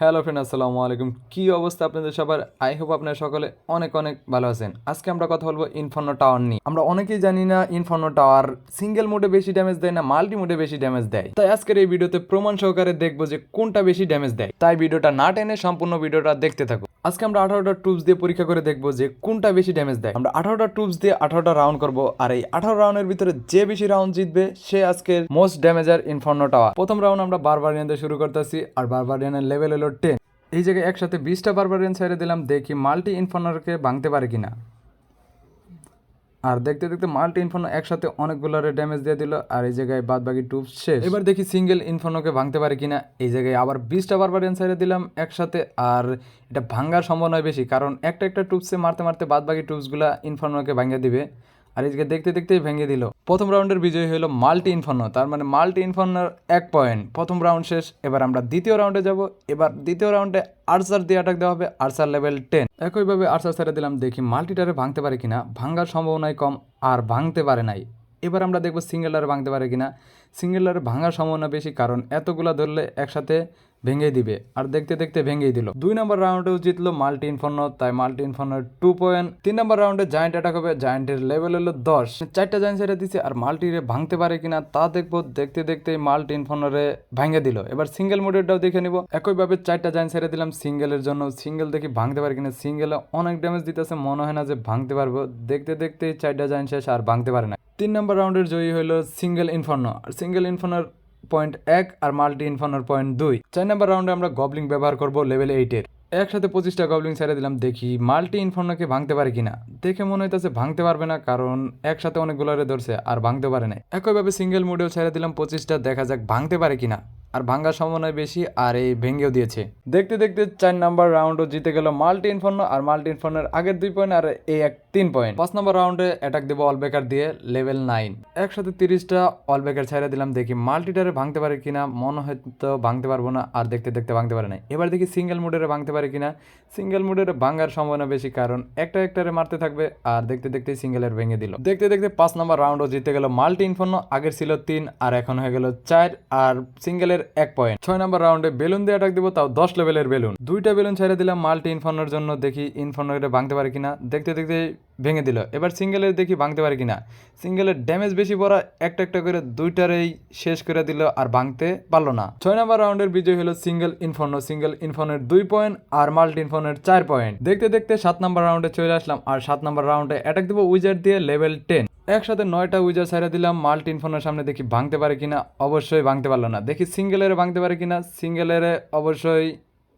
Hello friend, আসসালামু আলাইকুম। কি অবস্থা আপনাদের সবার? আই হোপ আপনারা সকলে অনেক অনেক ভালো আছেন। আজকে আমরা কথা বলবো ইনফর্নো টাওয়ার নিয়ে। আমরা অনেকেই জানি না ইনফর্নো টাওয়ার সিঙ্গেল মোডে বেশি ড্যামেজ দেয় না মাল্টি মোডে বেশি ড্যামেজ দেয়। তাই আজকের এই ভিডিওতে প্রমাণ সহকারে দেখবো যে কোনটা বেশি ড্যামেজ দেয়। তাই ভিডিওটা না টেনে সম্পূর্ণ ভিডিওটা দেখতে থাকো। আজকে আমরা 18টা টুপস দিয়ে পরীক্ষা করে দেখবো যে কোনটা বেশি ড্যামেজ দেয়। আমরা 18টা টুপস দিয়ে 18টা রাউন্ড করবো, আর এই 18 রাউন্ডের ভিতরে যে বেশি রাউন্ড জিতবে সে আজকের মোস্ট ড্যামেজার ইনফর্নো টাওয়ার। প্রথম রাউন্ড আমরা বারবারিয়ান দিয়ে শুরু করতেছি, আর বারবারিয়ানের লেভেল হলো 10। এই জায়গায় একসাথে 20টা বারবারিয়ান ছেড়ে দিলাম, দেখি মাল্টি ইনফর্নোকে ভাঙতে পারে কিনা। আর দেখতে দেখতে মাল্টি ইনফর্নো একসাথে অনেকগুলো ড্যামেজ দিয়ে দিল, আর এই জায়গায় বাদ বাকি টুপস শেষ। এবার দেখি সিঙ্গেল ইনফর্নোকে ভাঙতে পারে কিনা। এই জায়গায় আবার 20টা বারবারিয়ান ছেড়ে দিলাম একসাথে, আর এটা ভাঙার সম্ভাবনা বেশি, কারণ একটা একটা টুপসে মারতে মারতে বাদ বাকি টুপসগুলা ইনফর্নোকে ভাঙিয়ে দিবে। আর এই জায়গায় দেখতে দেখতেই ভেঙে দিল। প্রথম রাউন্ডের বিজয়ী হলো মাল্টি ইনফর্নো, তার মানে মাল্টি ইনফর্নোর 1 পয়েন্ট। প্রথম রাউন্ড শেষ। এবার আমরা দ্বিতীয় রাউন্ডে যাব। এবার দ্বিতীয় রাউন্ডে আর্চার দিয়ে অ্যাটাক দেওয়া হবে, আর্চার লেভেল 10। একইভাবে আর্চার ছেড়ে দিলাম, দেখি মাল্টিটারে ভাঙতে পারে কিনা। ভাঙার সম্ভাবনাই কম, আর ভাঙতে পারে নাই। এবার আমরা দেখবো সিঙ্গেলারে ভাঙতে পারে কিনা। সিঙ্গেলারে ভাঙার সম্ভাবনা বেশি, কারণ এতগুলা ধরলে একসাথে ভেঙে দিবে। আর দেখতে দেখতে ভেঙেই দিল। 2 নম্বর রাউন্ডেও জিতলো মাল্টি ইনফর্নো, তাই মাল্টি ইনফর্নোর 2 পয়েন্ট। 3 নম্বর রাউন্ডে জায়েন্ট অ্যাটাক হবে, জায়েন্টের লেভেল হলো 10। 4টা জায়েন্ট ছেড়ে দিচ্ছে, আর মাল্টিরে ভাঙতে পারে কিনা তা দেখবো। দেখতে দেখতে মাল্টি ইনফর্নোরে ভাঙে দিল। এবার সিঙ্গেল মোডেরটাও দেখে নিব। একইভাবে 4টা জায়েন্ট ছেড়ে দিলাম সিঙ্গেলের জন্য। সিঙ্গেল দেখি ভাঙতে পারে কিনা। সিঙ্গেলে অনেক ড্যামেজ দিতেছে, মনে হয় না যে ভাঙতে পারবো। দেখতে দেখতে 4টা জায়েন্ট শেষ, আর ভাঙতে পারে না। 3 নম্বর রাউন্ডের জয়ী হলো সিঙ্গেল ইনফর্নো, আর সিঙ্গেল ইনফর্নোর পয়েন্ট 1 আর মাল্টি ইনফর্নোর পয়েন্ট 2। 4 নম্বর রাউন্ডে আমরা গবলিং ব্যবহার করব লেভেল 8-এর। একসাথে 25টা গবলিং ছেড়ে দিলাম, দেখি মাল্টি ইনফর্নোকে ভাঙতে পারে কিনা। দেখে মনে হইতেছে ভাঙতে পারবে না, কারণ একসাথে অনেকগুলোরে ধরছে আর ভাঙতে পারে না। একইভাবে সিঙ্গেল মোডেও ছেড়ে দিলাম 25টা, দেখা যাক ভাঙতে পারে কিনা। আর ভাঙার সম্ভাবনা বেশি, আর এই ভেঙেও দিয়েছে। দেখতে দেখতে 4 নাম্বার রাউন্ডও জিতে গেল মাল্টি ইনফর্নো, আর মাল্টি ইনফর্নোর আগের 2 পয়েন্ট আর এই 3 পয়েন্ট। 5 নম্বর রাউন্ডে অ্যাটাক দেবো অলবেকার দিয়ে লেভেল 9। একসাথে 30টা অলবেকার ছেড়ে দিলাম, দেখি মাল্টিটারে ভাঙতে পারে কিনা। মনে হয়তো ভাঙতে পারবো না, আর দেখতে দেখতে ভাঙতে পারে না। এবার দেখি সিঙ্গেল মোডেরে ভাঙতে পারে কিনা। সিঙ্গেল মোডের ভাঙার সম্ভাবনা বেশি, কারণ একটা একটারে মারতে থাকবে, আর দেখতে দেখতে সিঙ্গেলের ভেঙে দিল। দেখতে দেখতে 5 নম্বর রাউন্ডও জিতে গেল মাল্টি ইনফর্নো। আগের ছিল 3, আর এখন হয়ে গেল 4, আর সিঙ্গেলের 1 পয়েন্ট। 6 নম্বর রাউন্ডে বেলুন দিয়ে অ্যাটাক দিব, তাও 10 লেভেলের বেলুন। 2টা বেলুন ছেড়ে দিলাম মাল্টি ইনফর্নোর জন্য, দেখি ইনফর্নোরে ভাঙতে পারে কিনা। দেখতে দেখতে ভেঙে দিল। এবার সিঙ্গেলের দেখি ভাঙতে পারে কিনা। সিঙ্গেলের ড্যামেজ বেশি পড়া, একটা একটা করে 2টারেই শেষ করে দিল, আর ভাঙতে পারলো না। 6 নম্বর রাউন্ডের বিজয় হলো সিঙ্গেল ইনফর্নো। সিঙ্গেল ইনফর্নোর 2 পয়েন্ট, আর মাল্টি ইনফর্নোর 4 পয়েন্ট। দেখতে দেখতে 7 নম্বর রাউন্ডে চলে আসলাম, আর 7 নম্বর রাউন্ডে অ্যাটাক দেবো উইজার দিয়ে লেভেল 10। একসাথে 9টা উইজার ছেড়ে দিলাম মাল্টি ইনফর্নোর সামনে, দেখি ভাঙতে পারে কিনা। অবশ্যই ভাঙতে পারলো না। দেখি সিঙ্গেলের ভাঙতে পারে কিনা। সিঙ্গেলের অবশ্যই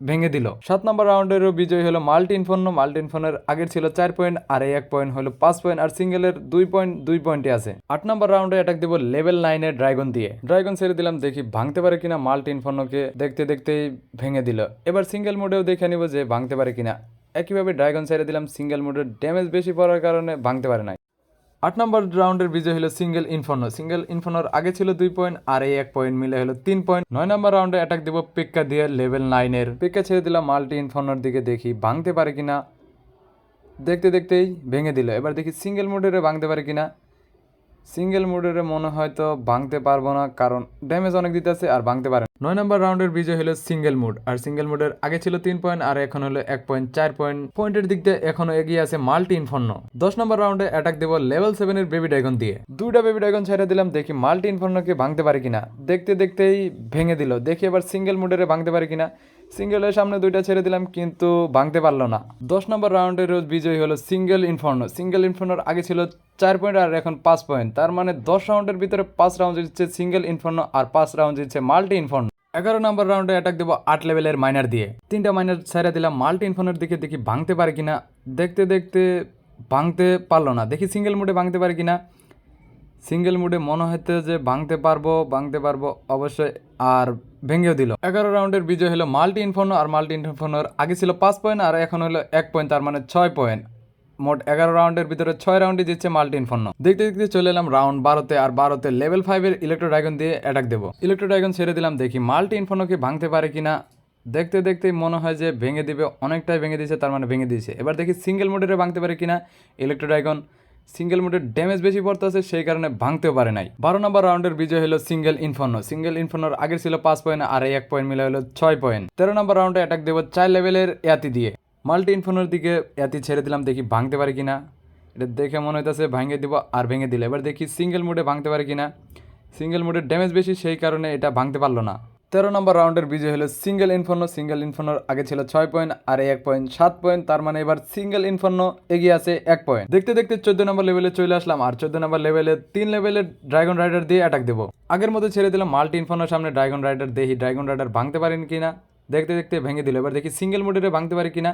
ভেঙে দিল। 7 নম্বর রাউন্ডেরও বিজয় হলো মাল্টি ইনফর্নো। মাল্টি ইনফর্নোর আগের ছিল 4 পয়েন্ট, আর এই 1 পয়েন্ট হলো 5 পয়েন্ট, আর সিঙ্গেলের 2 পয়েন্ট 2 পয়েন্টে আছে। 8 নম্বর রাউন্ডে অ্যাটাক দেবো লেভেল 9-এর ড্রাগন দিয়ে। ড্রাগন ছেড়ে দিলাম, দেখি ভাঙতে পারে কিনা মাল্টি ইনফর্নোকে। দেখতে দেখতেই ভেঙে দিল। এবার সিঙ্গেল মোডেও দেখে নিব যে ভাঙতে পারে কিনা। একইভাবে ড্রাগন ছেড়ে দিলাম, সিঙ্গেল মোডের ড্যামেজ বেশি পড়ার কারণে ভাঙতে পারে না। 8 নম্বর রাউন্ডের বিজয় হলো সিঙ্গেল ইনফর্নো। সিঙ্গেল ইনফর্নোর আগে ছিল 2 পয়েন্ট, আর এই 1 পয়েন্ট মিলে হলো 3 পয়েন্ট। 9 নম্বর রাউন্ডে অ্যাটাক দেবো পিক্কা দিয়ে লেভেল 9-এর। পিক্কা ছেড়ে দিলাম মাল্টি ইনফর্নোর দিকে, দেখি ভাঙতে পারে কিনা। দেখতে দেখতেই ভেঙে দিল। এবার দেখি সিঙ্গেল মোডেরে ভাঙতে পারে কিনা। সিঙ্গেল মোডেরে মনে হয়তো ভাঙতে পারবো না, কারণ ড্যামেজ অনেক দিতেছে, আর ভাঙতে পারে না। 9 নম্বর রাউন্ডের বিজয় হলো সিঙ্গেল মোড, আর সিঙ্গেল মোডের আগে ছিল 3 পয়েন্ট, আর এখন হলো 1 পয়েন্ট 4 পয়েন্ট। পয়েন্টের দিক দিয়ে এখনো এগিয়ে আছে মাল্টি ইনফর্নো। 10 নম্বর রাউন্ডে অ্যাটাক দেবো লেভেল 7-এর বেবি ড্রাগন দিয়ে। 2টা বেবি ড্রাগন ছেড়ে দিলাম, দেখি মাল্টি ইনফর্নোকে ভাঙতে পারে কিনা। দেখতে দেখতেই ভেঙে দিল। দেখি এবার সিঙ্গেল মোডেরে ভাঙতে পারে কিনা। সিঙ্গেলের সামনে 2টা ছেড়ে দিলাম, কিন্তু ভাঙতে পারলো না। 10 নম্বর রাউন্ডের বিজয় হলো সিঙ্গেল ইনফর্নো। সিঙ্গেল ইনফর্নোর আগে ছিল 4 পয়েন্ট, আর এখন 5 পয়েন্ট। তার মানে 10 রাউন্ডের ভিতরে 5 রাউন্ড জিতছে সিঙ্গেল ইনফর্নো, আর 5 রাউন্ড জিতছে মাল্টি ইনফর্নো। 11 নম্বর রাউন্ডে অ্যাটাক দেবো 8 লেভেলের মাইনার দিয়ে। 3টা মাইনার ছেড়ে দিলাম মাল্টি ইনফর্নোর দিকে, দেখি ভাঙতে পারে কিনা। দেখতে দেখতে ভাঙতে পারলো না। দেখি সিঙ্গেল মোডে ভাঙতে পারে কিনা। সিঙ্গেল মোডে মনে হচ্ছে যে ভাঙতে পারবো অবশ্যই, আর ভেঙেও দিল। 11 রাউন্ডের বিজয় হলো মাল্টি ইনফর্নো, আর মাল্টি ইনফর্নোর আগে ছিল 5 পয়েন্ট, আর এখন হলো 1 পয়েন্ট, তার মানে 6 পয়েন্ট। মোট 11 রাউন্ডের ভিতরে 6 রাউন্ডে জিতছে মাল্টি ইনফর্নো। দেখতে দেখতে চলে এলাম রাউন্ড 12-তে, আর 12-তে লেভেল 5-এর ইলেকট্রো ড্রাগন দিয়ে অ্যাটাক দেবো। ইলেকট্রো ড্রাগন ছেড়ে দিলাম, দেখি মাল্টি ইনফর্নোকে ভাঙতে পারে কিনা। দেখতে দেখতেই মনে হয় যে ভেঙে দিবে, অনেকটাই ভেঙে দিয়েছে, তার মানে ভেঙে দিয়েছে। এবার দেখি সিঙ্গেল মোডেরে ভাঙতে পারে কিনা ইলেকট্রো ড্রাগন। সিঙ্গেল মোডের ড্যামেজ বেশি পড়তেছে, সেই কারণে ভাঙতেও পারে নাই। 12 নম্বর রাউন্ডের বিজয় হলো সিঙ্গেল ইনফর্নো। সিঙ্গেল ইনফর্নোর আগে ছিল 5 পয়েন্ট আর এই 1 পয়েন্ট মিলে হলো 6 পয়েন্ট। 13 নম্বর রাউন্ডে অ্যাটাক দেবো 4 লেভেলের ইয়াতি দিয়ে। মাল্টি ইনফর্নোর দিকে ইয়াতি ছেড়ে দিলাম, দেখি ভাঙতে পারে কিনা। এটা দেখে মনে হইতেছে ভাঙে দিব, আর ভেঙে দিলে। এবার দেখি সিঙ্গেল মোডে ভাঙতে পারে কিনা। সিঙ্গেল মোডের ড্যামেজ বেশি, সেই কারণে এটা ভাঙতে পারলো না। 13 নম্বর রাউন্ডের বিজয় হলো সিঙ্গেল ইনফর্নো। সিঙ্গেল ইনফর্নোর আগে ছিল 6 পয়েন্ট আর 1 পয়েন্ট 7 পয়েন্ট, তার মানে এবার সিঙ্গেল ইনফর্নো এগিয়ে আছে 1 পয়েন্ট। দেখতে দেখতে 14 নম্বর লেভেলে চলে আসলাম, আর 14 নম্বর লেভেলে 3 লেভেলের ড্রাগন রাইডার দিয়ে অ্যাটাক দেবো। আগের মতো ছেড়ে দিলাম মাল্টি ইনফর্নোর সামনে ড্রাগন রাইডার, দেখি ড্রাগন রাইডার ভাঙতে পারেন কিনা। দেখতে দেখতে ভেঙে দিল। এবার দেখি সিঙ্গেল মোডে ভাঙতে পারে কিনা।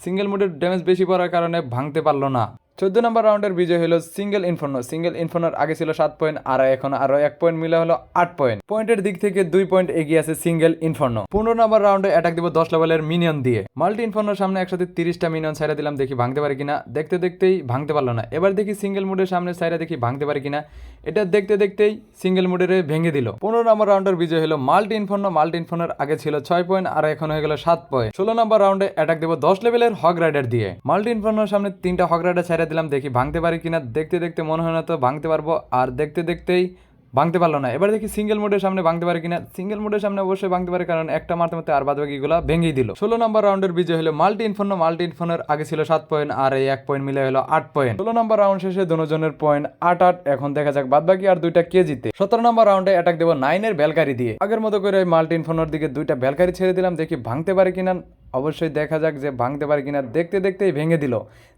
সিঙ্গেল মোডের ড্যামেজ বেশি পড়ার কারণে ভাঙতে পারলো না। 14 নম্বর রাউন্ডের বিজয় হলো সিঙ্গেল ইনফর্নো। সিঙ্গেল ইনফর্নোর আগে ছিল 7 পয়েন্ট আর এখন আরো 1 পয়েন্ট মিলে হলো 8 পয়েন্ট। পয়েন্টের দিক থেকে 2 পয়েন্ট এগিয়ে আছে সিঙ্গেল ইনফর্নো। 15 নম্বর রাউন্ডে অ্যাটাক দিব 10 লেভেলের মিনিয়ন দিয়ে। মাল্টি ইনফর্নোর সামনে একসাথে 30টা মিনিয়ন ছাইরা দিলাম, দেখি ভাঙতে পারে কিনা। দেখতে দেখতেই ভাঙতে পারলো না। এবার দেখি সিঙ্গেল মোডের সামনে ছাইরা দেখি ভাঙতে পারে কিনা। এটা দেখতে দেখতেই সিঙ্গেল মোডের ভেঙে দিল। 15 নম্বর রাউন্ডের বিজয় হলো মাল্টি ইনফর্নো। মাল্টি ইনফর্নোর আগে ছিল 6 পয়েন্ট আর এখন হয়ে গেল 7 পয়েন্ট। 16 নম্বর রাউন্ডে অ্যাটাক দেব 10 লেভেলের হগ রাইডার দিয়ে। মাল্টি ইনফর্নোর সামনে 3টা হগ রাইডার ছাইরা দিলাম, দেখি ভাঙতে পারে কিনা। দেখতে দেখতে মনে হয় না তো ভাঙতে পারবো, আর দেখতে দেখতেই ভাঙতে পারলো না। এবার দেখি সিঙ্গেল মোডের সামনে ভাঙতে পারে কিনা। সিঙ্গেল মোডের সামনে অবশ্যই ভাঙতে পারে, কারণ একটা মারতে মারতে আর বাদবাকিগুলো ভেঙেই দিল। 16 নম্বর রাউন্ডের বিজয় হলো মাল্টি ইনফর্নো। মাল্টি ইনফর্নোর আগে ছিল 7 পয়েন্ট আর এই 1 পয়েন্ট মিলে হলো 8 পয়েন্ট। 16 নম্বর রাউন্ড শেষে দুজনের পয়েন্ট 8-8। এখন দেখা যাক বাদবাকি আর 2টা কে জিতে। 17 নম্বর রাউন্ডে অ্যাটাক দেবো 9 এর বেলকারি দিয়ে। আগের মতো করে মাল্টি ইনফর্নোর দিকে 2টা বেলকারি ছেড়ে দিলাম, দেখি ভাঙতে পারে কিনা। অবশ্যই দেখা যাক যে ভাঙতে পারে কিনা। দেখতে দেখতেই ভেঙে দিল।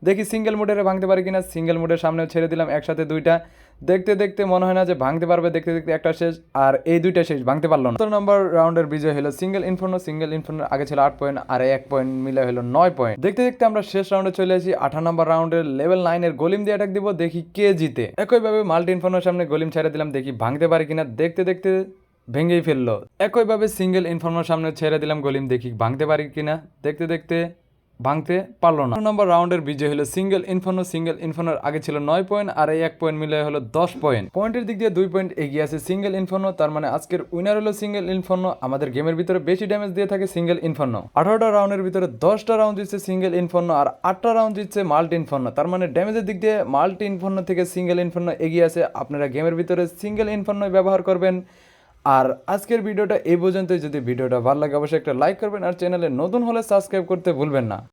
দেখি সিঙ্গেল মোডের ভাঙতে পারে কিনা। সিঙ্গেল মোডের সামনেও ছেড়ে দিলাম একসাথে 2টা। দেখতে দেখতে মনে হয় না যে ভাঙতে পারবে। দেখতে দেখতে একটা শেষ, আর এই 2টা শেষ, ভাঙতে পারলো না। 17 নম্বর রাউন্ডের বিজয় হলো সিঙ্গেল ইনফর্নো। সিঙ্গেল ইনফর্নোর আগে ছিল 8 পয়েন্ট আর 1 পয়েন্ট মিলে হলো 9 পয়েন্ট। দেখতে দেখতে আমরা শেষ রাউন্ডে চলে আসি। 18 নম্বর রাউন্ডের লেভেল 9 এর গোলিম দিয়ে অ্যাটাক দিব, দেখি কে জিতে। একইভাবে মাল্টি ইনফর্নোর সামনে গোলিম ছেড়ে দিলাম, দেখি ভাঙতে পারে কিনা। দেখতে দেখতে ভেঙেই ফেললো। একইভাবে সিঙ্গেল ইনফর্মার সামনে ছেড়ে দিলাম গোলিম, দেখি ভাঙতে পারি কিনা। দেখতে দেখতে ভাঙতে পারলো না। 2 নম্বর রাউন্ডের বিজয় হলো সিঙ্গেল ইনফর্নো। সিঙ্গেল ইনফর্নোর আগে ছিল 9 পয়েন্ট আর এই 1 পয়েন্ট মিলে হলো 10 পয়েন্ট। পয়েন্টের দিক দিয়ে 2 পয়েন্ট এগিয়ে আছে সিঙ্গেল ইনফর্নো, তার মানে আজকের উইনার হলো সিঙ্গেল ইনফর্নো। আমাদের গেমের ভিতরে বেশি ড্যামেজ দিয়ে থাকে সিঙ্গেল ইনফর্নো। 18টা রাউন্ডের ভিতরে 10টা রাউন্ড জিতছে সিঙ্গেল ইনফর্নো আর 8টা রাউন্ড জিতছে মাল্টি ইনফর্নো। তার মানে ড্যামেজের দিক দিয়ে মাল্টি ইনফর্নো থেকে সিঙ্গেল ইনফর্নো এগিয়ে আছে। আপনারা গেমের ভিতরে সিঙ্গেল ইনফর্নো ব্যবহার করবেন। আর আজকের ভিডিওটা এই পর্যন্তই। যদি ভিডিওটা ভালো লাগে অবশ্যই একটা লাইক করবেন, আর চ্যানেলে নতুন হলে সাবস্ক্রাইব করতে ভুলবেন না।